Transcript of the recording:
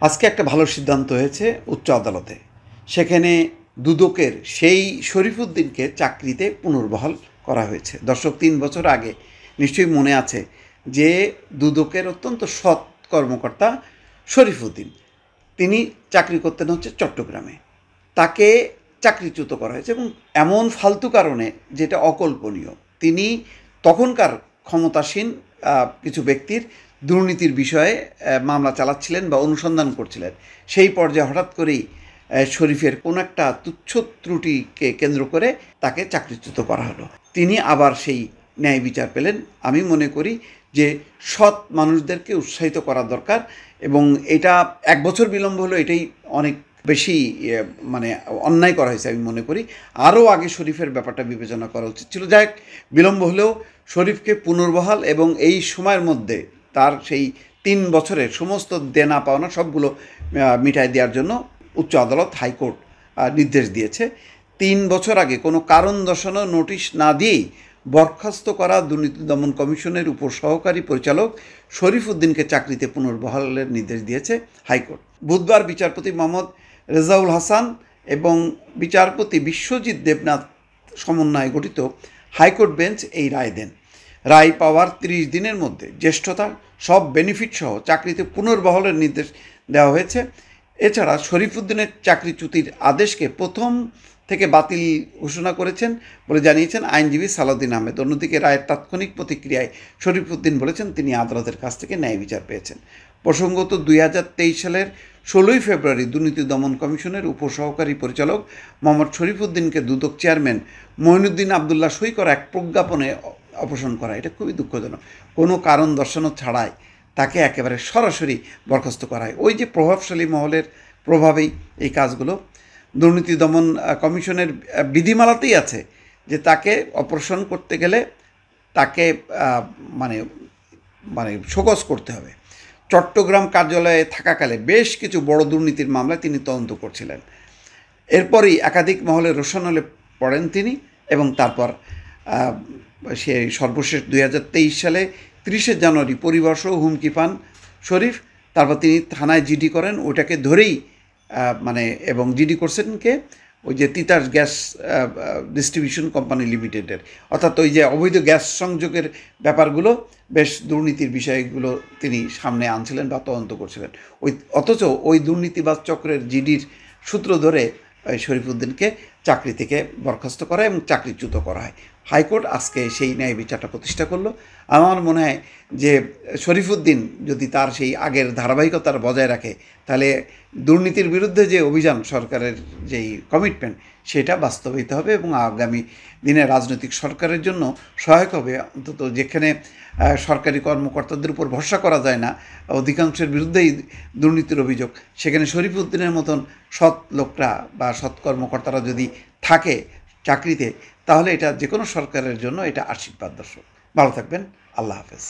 আজকে একটা ভালো সিদ্ধান্ত হয়েছে উচ্চ আদালতে। সেখানে দুদকের সেই শরীফুদ্দীনকে চাকরিতে পুনর্বহাল করা হয়েছে। দর্শক, ৩ বছর আগে নিশ্চয়ই মনে আছে যে দুদকের অত্যন্ত সৎ কর্মকর্তা শরীফুদ্দীন, তিনি চাকরি করতেন হচ্ছে চট্টগ্রামে। তাকে চাকরিচ্যুত করা হয়েছে এবং এমন ফালতু কারণে যেটা অকল্পনীয়। তিনি তখনকার ক্ষমতাসীন কিছু ব্যক্তির দুর্নীতির বিষয়ে মামলা চালাচ্ছিলেন বা অনুসন্ধান করছিলেন। সেই পর্যায়ে হঠাৎ করেই শরীফের কোনো একটা তুচ্ছ ত্রুটিকে কেন্দ্র করে তাকে চাকরিচ্যুত করা হলো। তিনি আবার সেই ন্যায় বিচার পেলেন। আমি মনে করি যে সৎ মানুষদেরকে উৎসাহিত করা দরকার এবং এটা ১ বছর বিলম্ব হলো, এটাই অনেক বেশি মানে অন্যায় করা হয়েছে আমি মনে করি। আরও আগে শরীফের ব্যাপারটা বিবেচনা করা উচিত ছিল। যাই হোক, বিলম্ব হলেও শরীফকে পুনর্বহাল এবং এই সময়ের মধ্যে তার সেই ৩ বছরের সমস্ত দেনা পাওনা সবগুলো মিটাই দেওয়ার জন্য উচ্চ আদালত হাইকোর্ট নির্দেশ দিয়েছে। ৩ বছর আগে কোনো কারণ দর্শানো নোটিশ না দিয়েই বরখাস্ত করা দুর্নীতি দমন কমিশনের উপসহকারী পরিচালক শরীফুদ্দীনকে চাকরিতে পুনর্বহালের নির্দেশ দিয়েছে হাইকোর্ট। বুধবার বিচারপতি মোহাম্মদ রেজাউল হাসান এবং বিচারপতি বিশ্বজিৎ দেবনাথ সমন্বয়ে গঠিত হাইকোর্ট বেঞ্চ এই রায় দেন। রায় পাওয়ার ৩০ দিনের মধ্যে জ্যেষ্ঠতা, সব বেনিফিট সহ চাকরিতে পুনর্বহালের নির্দেশ দেওয়া হয়েছে। এছাড়া শরীফুদ্দীনের চাকরিচ্যুতির আদেশকে প্রথম থেকে বাতিল ঘোষণা করেছেন বলে জানিয়েছেন আইনজীবী সালাউদ্দিন আহমেদ। অন্যদিকে রায়ের তাৎক্ষণিক প্রতিক্রিয়ায় শরীফুদ্দীন বলেছেন তিনি আদালতের কাছ থেকে ন্যায় বিচার পেয়েছেন। প্রসঙ্গত ২০২৩ সালের ১৬ই ফেব্রুয়ারি দুর্নীতি দমন কমিশনের উপসহকারী পরিচালক মোহাম্মদ শরীফুদ্দীনকে দুদক চেয়ারম্যান মঈনুদ্দিন আবদুল্লাহ সই করা এক প্রজ্ঞাপনে অপসারণ করা, এটা খুবই দুঃখজনক। কোনো কারণ দর্শানো ছাড়াই তাকে একেবারে সরাসরি বরখাস্ত করা হয়। ওই যে প্রভাবশালী মহলের প্রভাবেই এই কাজগুলো। দুর্নীতি দমন কমিশনের বিধিমালাতেই আছে যে তাকে অপসারণ করতে গেলে তাকে মানে মানে শোকজ করতে হবে। চট্টগ্রাম কার্যালয়ে থাকাকালে বেশ কিছু বড় দুর্নীতির মামলায় তিনি তদন্ত করছিলেন। এরপরই একাধিক মহলে রোশনালে পড়েন তিনি এবং তারপর সে সর্বশেষ ২০২৩ সালে ৩০শে জানুয়ারি পরিবারসহ হুমকি পান শরীফ। তারপর তিনি থানায় জিডি করেন, ওটাকে ধরেই এবং জিডি করছেন কে, ওই যে তিতাস গ্যাস ডিস্ট্রিবিউশন কোম্পানি লিমিটেডের, অর্থাৎ ওই যে অবৈধ গ্যাস সংযোগের ব্যাপারগুলো, বেশ দুর্নীতির বিষয়গুলো তিনি সামনে আনছিলেন বা তদন্ত করছিলেন। অথচ ওই দুর্নীতিবাজ চক্রের জিডির সূত্র ধরে শরীফুদ্দীনকে চাকরি থেকে বরখাস্ত করা এবং চাকরিচ্যুত করা হয়। হাইকোর্ট আজকে সেই ন্যায় বিচারটা প্রতিষ্ঠা করলো। আমার মনে হয় যে শরীফুদ্দীন যদি তার সেই আগের ধারাবাহিকতার বজায় রাখে, তাহলে দুর্নীতির বিরুদ্ধে যে অভিযান সরকারের যেই কমিটমেন্ট, সেটা বাস্তবায়িত হবে এবং আগামী দিনে রাজনৈতিক সরকারের জন্য সহায়ক হবে। অন্তত যেখানে সরকারি কর্মকর্তাদের উপর ভরসা করা যায় না, অধিকাংশের বিরুদ্ধেই দুর্নীতির অভিযোগ, সেখানে শরীফুদ্দীনের মতন সৎ লোকরা বা সৎ কর্মকর্তারা যদি থাকে চাকরিতে, তাহলে এটা যে কোনো সরকারের জন্য এটা আশীর্বাদ। দর্শক, ভালো থাকবেন। আল্লাহ হাফেজ।